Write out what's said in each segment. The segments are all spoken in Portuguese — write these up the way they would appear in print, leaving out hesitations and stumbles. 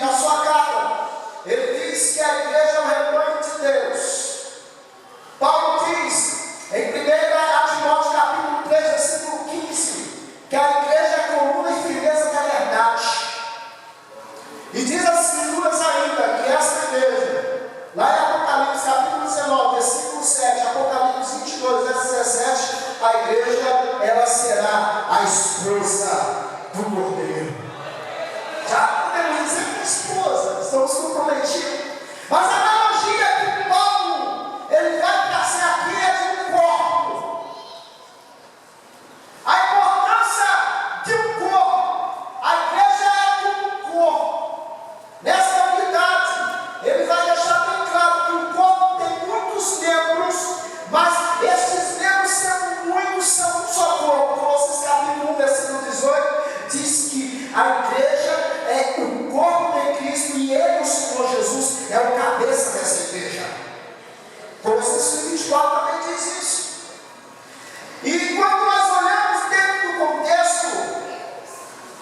na sua carta, ele diz que a igreja é o rebanho de Deus. Paulo diz, em 1 Timóteo capítulo 3, versículo 15, que a igreja é a coluna e firmeza da verdade. E diz as escrituras ainda que essa igreja, lá em Apocalipse capítulo 19, versículo 7, Apocalipse 22, verso 17, a igreja, ela será a esposa do Cordeiro. Já podemos dizer que esposa, estamos comprometidos. Mas a analogia que Paulo, ele vai trazer aqui é de um corpo. A importância de um corpo. A igreja é como um corpo. Nessa unidade, ele vai deixar bem claro que o corpo tem muitos membros, mas esses membros, sendo muitos, são um só corpo. Colossenses capítulo 1, versículo 18, diz que a igreja é o corpo de Cristo e ele, o Senhor Jesus, é o cabeça dessa igreja. Colossenses 24 também diz isso. E quando nós olhamos dentro do contexto,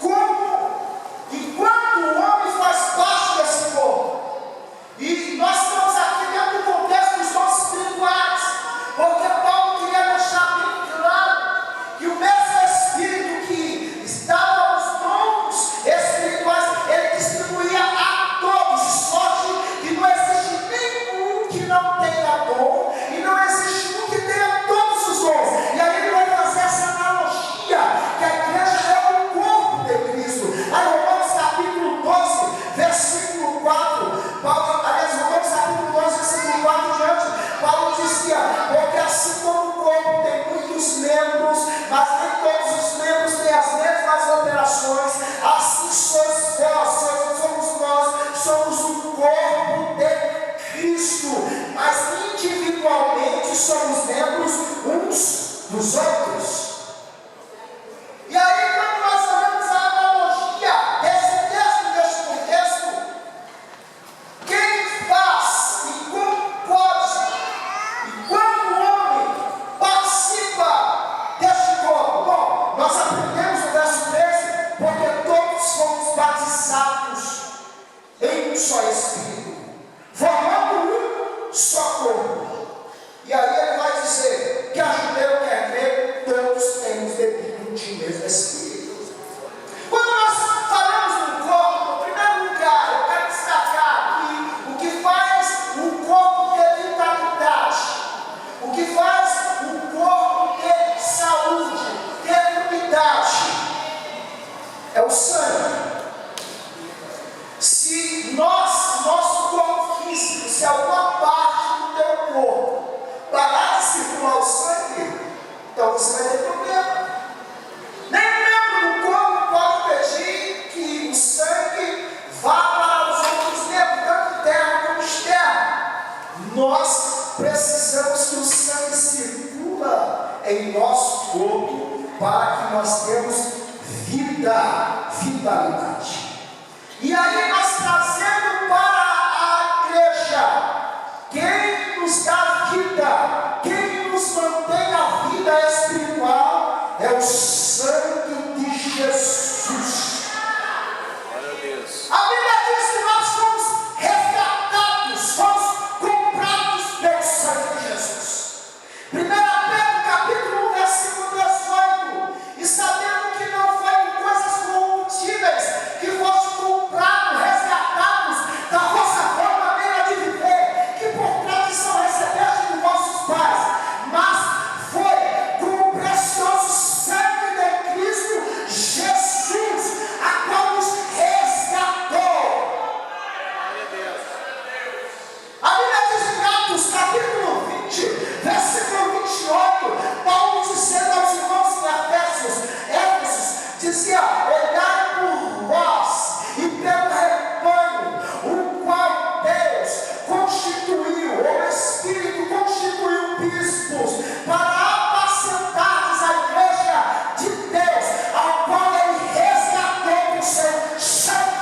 como enquanto o homem faz parte desse corpo, e nós estamos aqui dentro do contexto dos dons espirituais, porque Paulo queria deixar bem claro que o mesmo Espírito que estava nos dons espirituais, ele distribuía a todos, de sorte que não existe nenhum que não tenha dom, e não existe um que tenha todos os dons. E aí ele vai fazer essa analogia, que a igreja é o corpo de Cristo. Aí Romanos capítulo 12, versículo 4, Romanos capítulo 12, versículo 4 diante, Paulo dizia, porque assim como o corpo tem muitos membros, mas nem todos os membros têm as mesmas operações, assim somos nós, somos o corpo de Cristo, mas individualmente somos membros uns dos outros. E aí, quando nós olhamos a analogia desse texto, desse contexto, quem faz e como pode, e quando o homem participa deste corpo? Bom, nós aprendemos no verso 13, porque todos fomos batizados em um só Espírito, formando um só corpo. E aí ele vai dizer que a judeu quer crer, todos temos bebido de mesmo Espírito. Quando nós falamos no corpo, no primeiro lugar, eu quero destacar que o que faz um corpo ter vitalidade, o que faz um corpo ter saúde, ter unidade, é o sangue. Se nosso corpo físico, se alguma parte do teu corpo parar de circular o sangue, então você vai ter problema. Nem membro do corpo pode pedir que o sangue vá para os outros membros, tanto interno como externo. Nós precisamos que o sangue circula em nosso corpo para que nós tenhamos vitalidade. E aí nós trazendo para a igreja, quem nos dá vida, quem nos mantém a vida espiritual, é o sangue de Jesus. Glória a Deus. A Bíblia diz que nós fomos resgatados, fomos comprados pelo sangue de Jesus. 1 Pedro capítulo 1, versículo 18, e sabendo que não foi com coisas corruptíveis que foste comprados, resgatados da vossa boa maneira de viver, que por tradição recebeste de vossos pais, mas foi com o precioso sangue de Cristo Jesus, a qual nos resgatou. Glória a Deus. A Bíblia diz em Atos capítulo 20, versículo 28, Paulo dizendo aos irmãos em Éfeso, dizia, olhai por vós e pelo rebanho, o qual Deus constituiu, o Espírito constituiu bispos, para apacentardes a igreja de Deus, ao qual ele resgatou com seu sangue.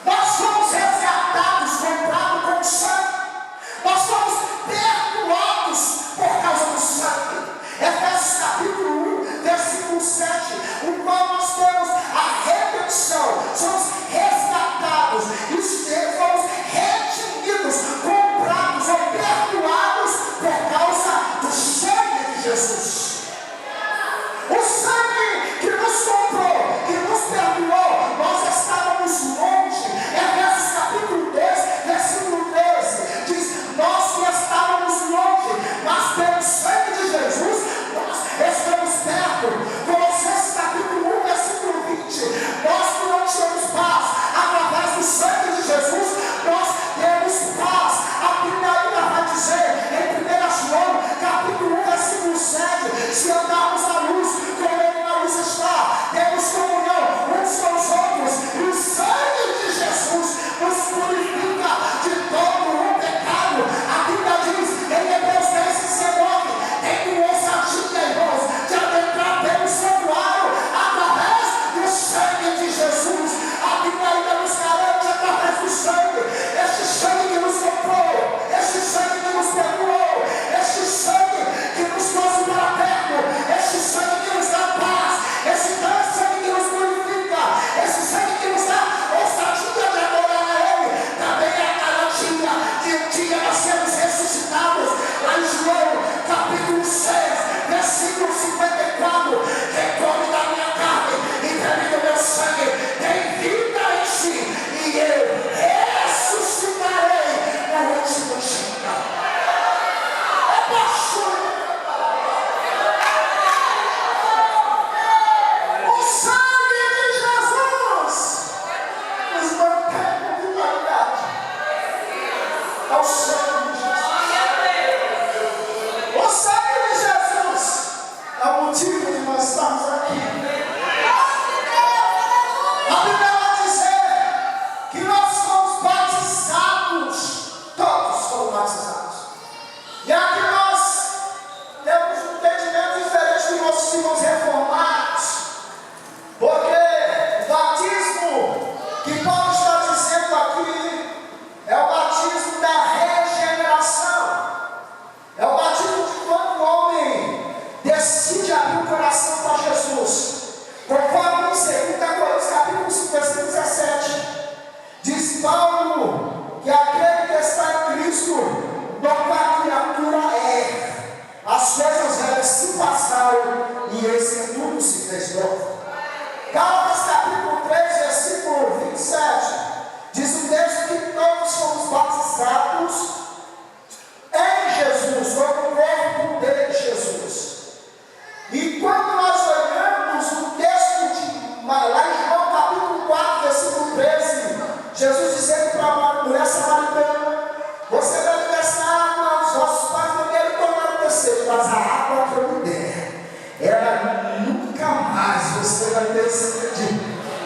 Nós somos resgatados, comprados com sangue. Nós somos perdoados por causa do sangue. Efésios capítulo 1, versículo 7, o qual nós temos a redenção, somos que tudo se fez novo. Gálatas capítulo 3, versículo 27, diz o texto que todos fomos batizados em Jesus, ou no corpo de Jesus. E quando nós olhamos o texto de lá em João capítulo 4, versículo 13, Jesus dizendo para uma mulher samaritana: você deve dessa água, os vossos pais não querem tomar o terceiro, mas a água que eu lhe der, ela nunca mais você vai ter sede,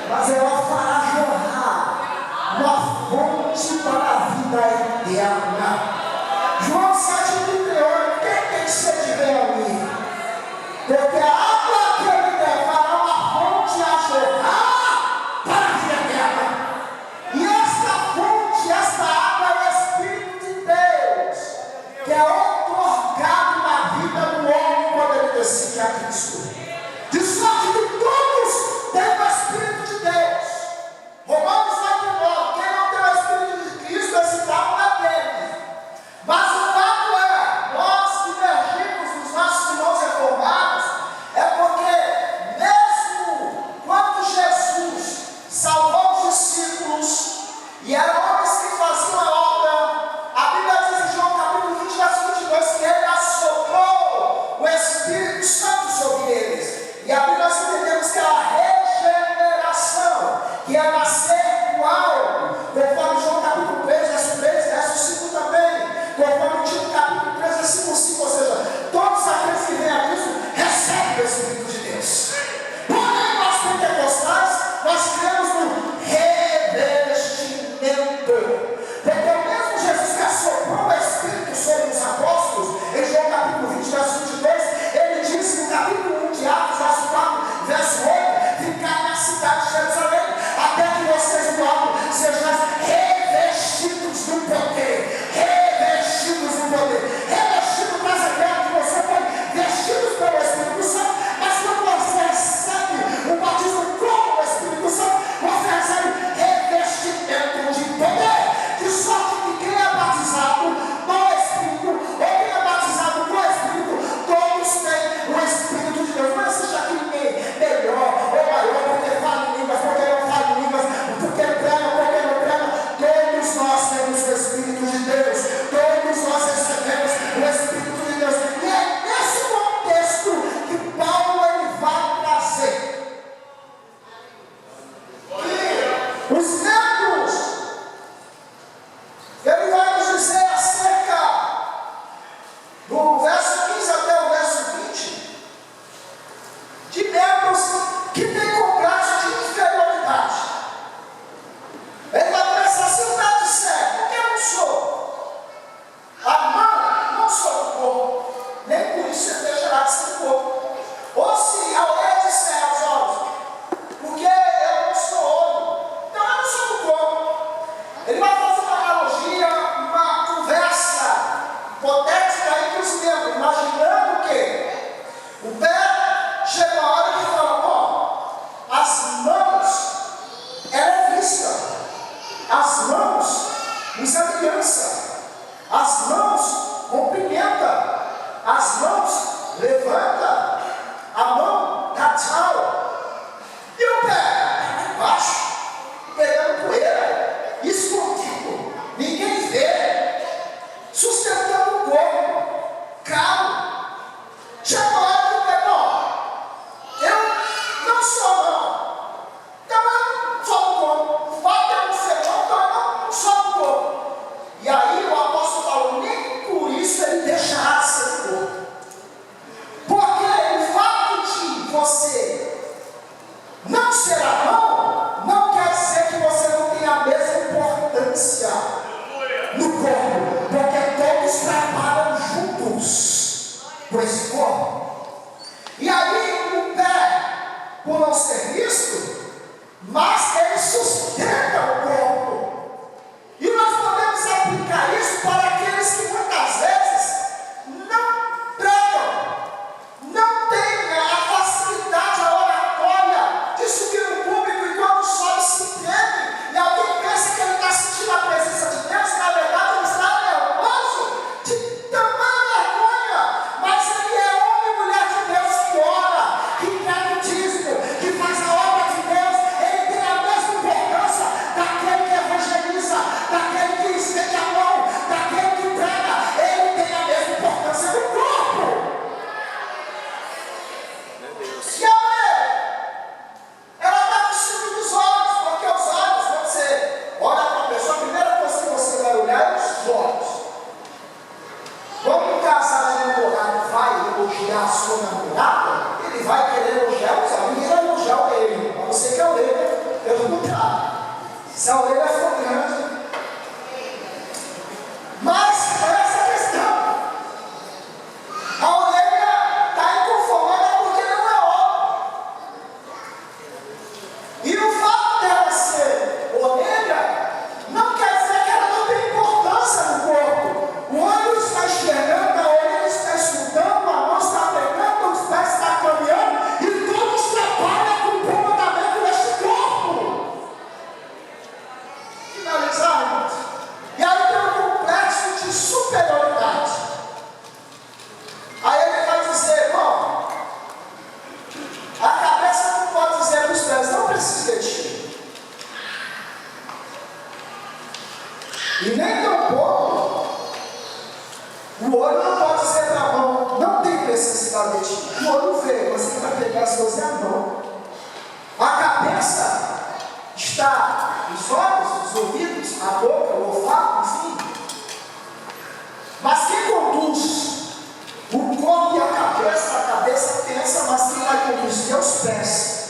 mas ela fará jorrar uma fonte para a vida eterna. João 7,38, quem tem sede vem a mim, porque a água que eu lhe der fará uma fonte a jorrar para a vida eterna. E esta fonte, esta água é o Espírito de Deus, que é otorgado na vida do homem quando ele decide a Cristo. De sorte que todos têm o Espírito de Deus. Romanos 8,9, quem não tem o Espírito de Cristo, esse tal não é dele. Mas o fato é, nós divergimos dos nossos irmãos reformados, é porque mesmo quando Jesus salvou os discípulos, e eram homens que faziam a obra, a Bíblia diz em João capítulo 20, versículo 22, que ele assoprou o Espírito Santo sobre eles. E a Bíblia nós entendemos que é a regeneração, que é nascer do alto, conforme João capítulo 3, verso 3, verso 5 também, conforme Tito capítulo 3, versículo 5, ou seja, todos aqueles que vêm a Cristo recebem o Espírito de Deus. Porém, nós pentecostais, nós cremos no revestimento, porque o mesmo Jesus que assoprou o Espírito sobre os apóstolos, em João capítulo 20, verso 22, ele disse no capítulo 1 de Atos, verso 4, verso 8, ficar na cidade de Jerusalém, até que vocês do alto sejam revestidos do poder, revestidos do poder, revestido para a ideia que você foi vestidos pelo Espírito Santo, mas quando você recebe o batismo com o Espírito Santo, você recebe revestimento de poder, de sorte que quem é batizado no Espírito, ou quem é batizado no Espírito, todos têm o Espírito de Deus. Não existe aqui ninguém melhor ou maior, porque fala em línguas, porque não fala em línguas, porque prega, porque não prega. Todos nós temos o Espírito de Deus, todos nós recebemos o Espírito de Deus. E é nesse contexto que Paulo ele vai trazer que os membros, ele vai nos dizer acerca do verso 15 até o verso 20, de membros que têm complexo de inferioridade. Ele vai pensar assim: o tá de cego, porque eu não sou. A mão não sou do corpo, nem por isso ele deixará de ser do corpo. Ou se a orelha disser aos olhos, porque eu não sou olho, então eu não sou do corpo. Ele vai fazer uma analogia, uma conversa hipotética entre os membros, imaginando que o pé chega uma hora que fala: ó, as mãos, ela é vista, as mãos nos aliança, as mãos cumprimenta, as mãos levanta, a mão dá tchau, e o pé embaixo, pegando poeira, escondido, ninguém vê, sustentando o corpo, calmo. Chega uma hora que o pé, não, eu não sou não, então eu não sou do corpo, o fato de eu não ser não, então eu não sou do corpo. E aí o apóstolo falou: nem por isso ele deixará de ser do corpo, porque o fato de você não ser anão não quer dizer que você não tem a mesma importância no corpo, porque todos trabalham juntos com esse corpo. E aí o pé, por não ser visto, mas ele sustenta o corpo. E nós podemos aplicar isso para aqueles que muitas vezes não pregam, não têm a facilidade, a oratória de subir no público e quando sobe se treme, e alguém pensa que ele está sentindo a presença de Deus, na verdade ele está nervoso de tamanha vergonha, mas ele é homem e mulher de Deus que ora, que E nem tampouco o olho não pode dizer para a mão, não tem necessidade de ti. O olho vê, você vai pegar as coisas e a mão. A cabeça está os olhos, os ouvidos, a boca, o olfato, enfim. Mas quem conduz o corpo e a cabeça pensa, mas quem vai conduzir é os pés.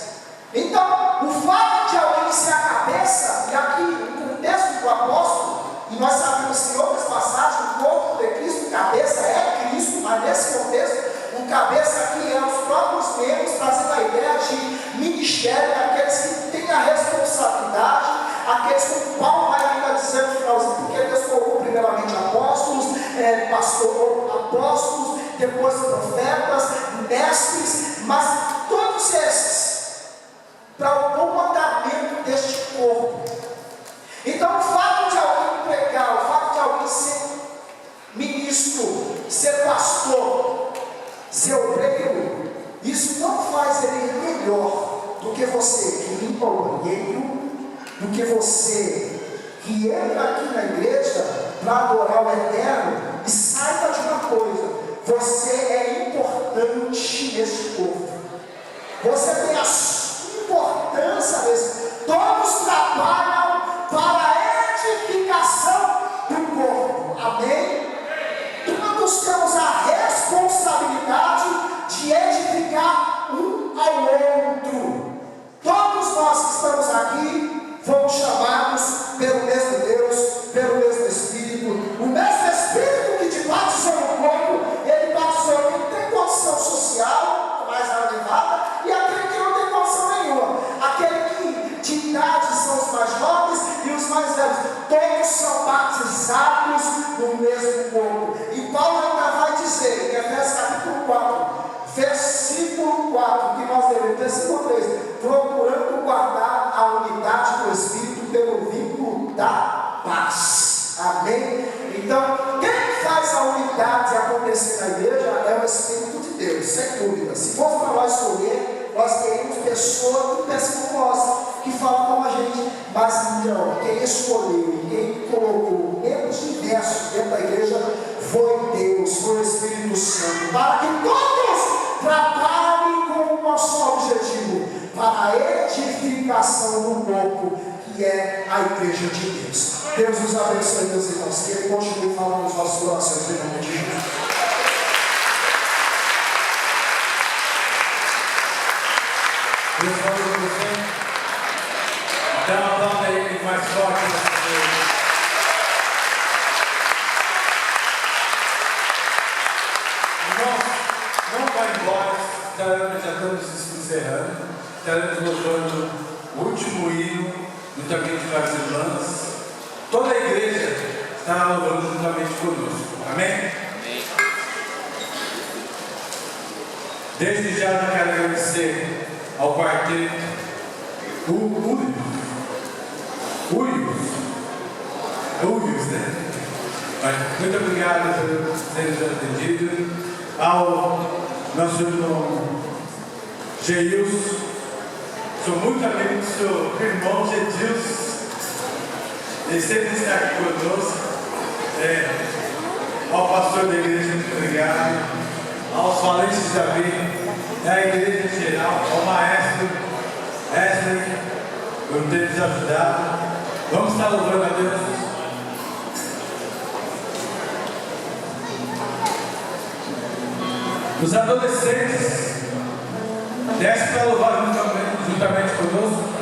Então, o fato de alguém ser a cabeça, e aqui no contexto do apóstolo, e nós sabemos que em outras passagens, o corpo de Cristo, cabeça é Cristo, mas nesse contexto, o cabeça aqui é os próprios membros, trazendo a ideia de ministério, daqueles que têm a responsabilidade, aqueles como Paulo vai ainda dizer no finalzinho, porque Deus colocou primeiramente apóstolos, apóstolos, depois profetas, mestres, mas todos esses para o bom andamento deste corpo. Então, o fato de alguém pregar, o fato de alguém ser ministro, ser pastor, ser obreiro, isso não faz ele melhor do que você que limpa o banheiro, do que você que entra aqui na igreja para adorar o Eterno. E saiba de uma coisa: você é importante nesse corpo. Você tem a importância desse. Todos trabalham para a edificação do corpo. Amém? Todos temos a responsabilidade de edificar um ao outro. Todos nós que estamos aqui fomos chamados pelo mesmo Deus, pelo mesmo Espírito. O mesmo Espírito que te batizou no corpo, ele batizou quem tem condição social mais elevada e aquele que não tem condição nenhuma. Aquele que de idade são os mais jovens e os mais velhos. Todos são batizados no mesmo corpo. E Paulo ainda vai dizer em Efésios capítulo 4, versículo 4, que nós devemos, versículo 3, procurando guardar a unidade do Espírito pelo vínculo da paz. Amém? Então, quem faz a unidade acontecer na igreja é o Espírito de Deus, sem dúvida. Se for para nós escolher, nós queremos pessoas que pensam como nós, que falam como a gente, mas não, quem escolheu e quem colocou membros diversos dentro da igreja foi Deus, foi o Espírito Santo, para que todos trabalhem com um só objetivo, para a edificação do corpo, que é a igreja de Deus. Deus nos abençoe, meus irmãos, que Ele continue falando nos nossos corações, em nome de Jesus. Deus fala com você. Então aplauda Ele mais forte nessa noite. Irmãos, não vai embora, já estamos encerrando, estaremos louvando o último hino juntamente com as irmãs. Toda a igreja está louvando juntamente conosco. Amém? Amém. Desde já eu quero agradecer ao quarteto Uios, né? Mas muito obrigado por terem atendido. Ao nosso irmão Geilson, sou muito amigo do seu irmão Gedilson, ele sempre está aqui conosco. Ao pastor da igreja, muito obrigado. Aos valentes de Davi, da igreja em geral, ao maestro Wesley, por ter nos ajudado. Vamos estar louvando a Deus. Os adolescentes, desce para louvar juntamente conosco.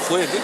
foi aqui?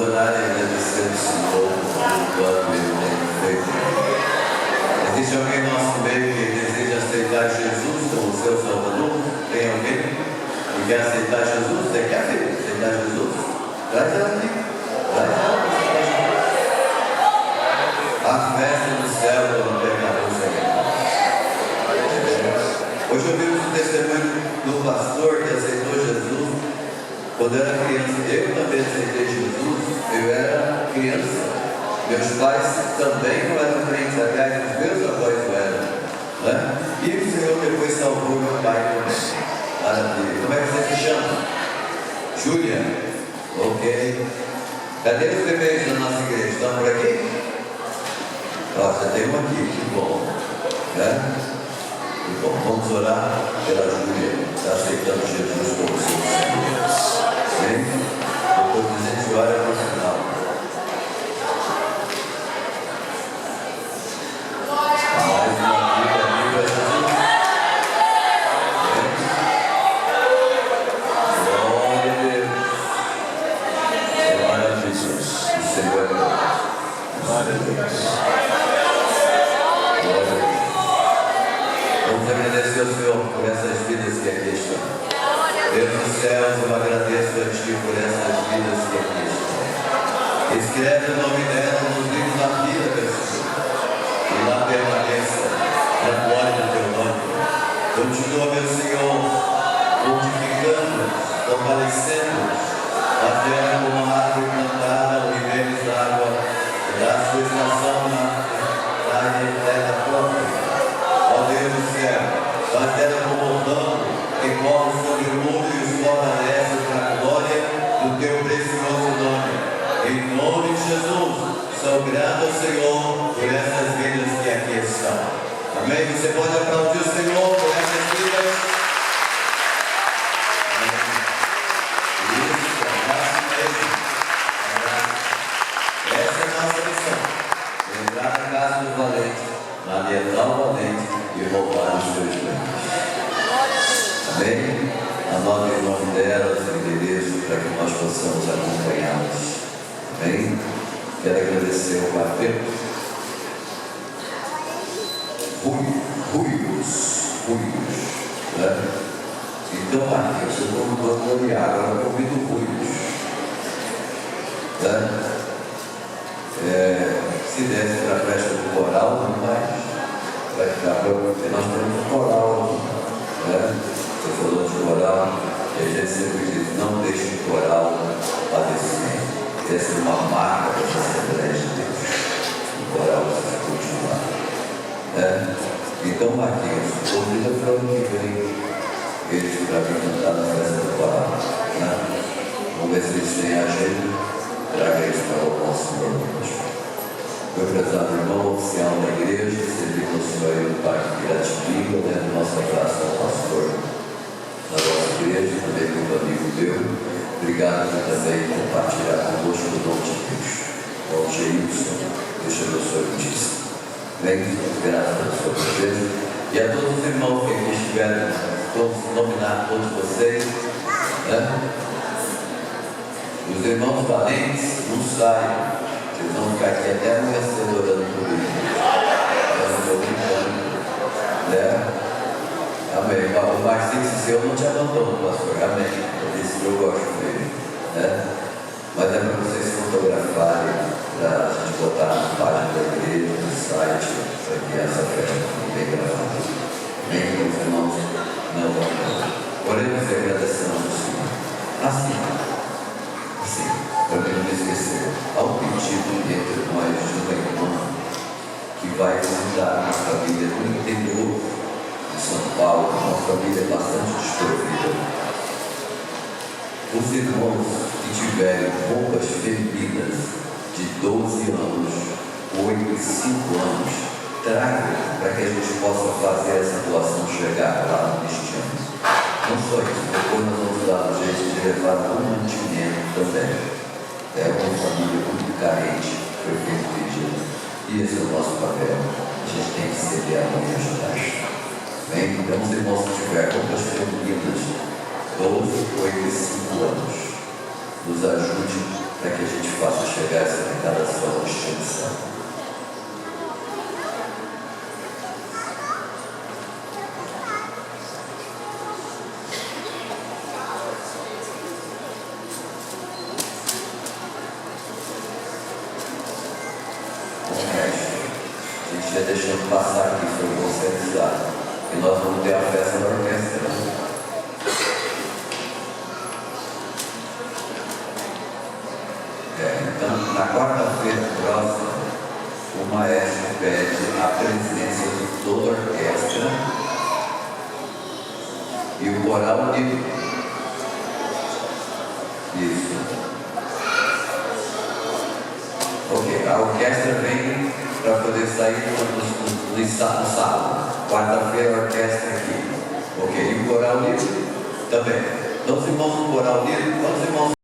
orar e agradecer ao Senhor quanto Ele tem feito. Existe alguém no nosso meio que deseja aceitar Jesus como seu Salvador? Tem alguém que quer aceitar Jesus? Você quer aceitar Jesus? Traz ela aqui. Traz ela. A festa do céu quando pecador chega. Hoje ouvimos o testemunho do pastor que aceitou Jesus quando era criança. Eu também aceitei Jesus. Eu era criança. Meus pais também não eram crentes, aliás, os meus avós não eram. Né? E o Senhor depois salvou meu pai também. Maravilha. Como é que você se chama? Júlia. Ok. Cadê os bebês da nossa igreja? Estão por aqui? Ó, já tem um aqui, que bom. Né? Que bom. Vamos orar pela Júlia, está aceitando Jesus como seu Senhor. Amém? Depois a gente ora para o final. Mais uma vida aqui para Jesus. Glória a Deus. É maravilhoso. O Senhor é bom. Glória a Deus. Vamos agradecer ao Senhor por essas vidas que aqui estão. Deus dos céus, eu agradeço a Ti por essas vidas que aqui estão. Escreve o nome delas nos livros da vida, meu Senhor. E lá permaneça a glória do Teu nome. Continua, meu Senhor, fortificando, fortalecendo, fazendo como uma árvore plantada ao ribeiros d'água, e dá sua estação na terra própria. Ó Deus do céu, faz dela como um ramo que corre sobre o mundo e os fortalece para a glória do Teu precioso nome. Em nome de Jesus, sou grato ao Senhor por essas vidas que aqui estão. Amém? Você pode aplaudir o Senhor por essas vidas? Amém. Isso, abraço mesmo. Essa é a nossa missão. Entrar na casa dos valentes, alientar o valente e roubar os seus bens. Amém? Anote o nome delas, o endereço, para que nós possamos acompanhá-las. Amém? Quero agradecer ao quarteto. Ruivos. Né? Então, Marquinhos, eu não vou gloriar, agora eu convido Ruivos. Né? Se desse para a festa do coral, não vai ficar porque nós temos um coral. Né? Você falou de coral, e a gente sempre diz, não deixe o coral padecer. Essa é uma marca dessa Assembleia de Deus. O coral precisa continuar. Então, Marquinhos, convida para o que vem eles para vir cantar na festa do coral. Né? Vamos ver se eles têm agenda. Traga eles para o nosso conosco. Meu prezado irmão oficial da igreja, servir com o Senhor aí no Parque Piratininga, né? Nosso abraço ao pastor da nossa igreja, também muito amigo meu. Obrigado por também compartilhar conosco o dom de Deus. Bom dia, Wilson. Deus te abençoe muitíssimo. Bem, graças pela sua presença. E a todos os irmãos que aqui estiveram, todos nominar todos vocês. Né? Os irmãos valentes não saem. Vocês vão ficar aqui até amanhã cedo orando por mim. Eu não estou brincando. Né? Amém. O Marcinho disse, eu não te abandono, pastor. Amém. Eu disse que eu gosto dele. Né? Mas é para vocês se fotografarem, para a gente botar na página da igreja, no site, para que essa festa fique bem gravada. Amém, meus irmãos? Não vamos. Oremos e agradecemos ao Senhor. Assim, para mim não esquecer, há um pedido entre nós de uma irmã que vai visitar uma família no interior de São Paulo, uma família bastante desprovida. Os irmãos que tiverem roupas femininas de 12 anos, 8 e 5 anos, tragam para que a gente possa fazer essa doação chegar lá no destino. Não só isso, depois nós vamos dar um jeito de levar um mantimento também. É uma família muito carente, foi feito pedido. E esse é o nosso papel. A gente tem que ceder a mão e ajudar. Bem, então os irmãos que tiverem roupas femininas, 12, 8 e 5 anos, nos ajude para que a gente possa chegar a essa declaração de extinção. A gente já deixando passar aqui, foi conscientizado. E nós vamos ter a festa da orquestra. Então, na quarta-feira próxima, o maestro pede a presença de toda a orquestra e o coral unido. Isso. Ok, a orquestra vem para poder sair no sábado. Quarta-feira a orquestra aqui. Ok, e o coral unido também. Então os irmãos do coral unido, quantos irmãos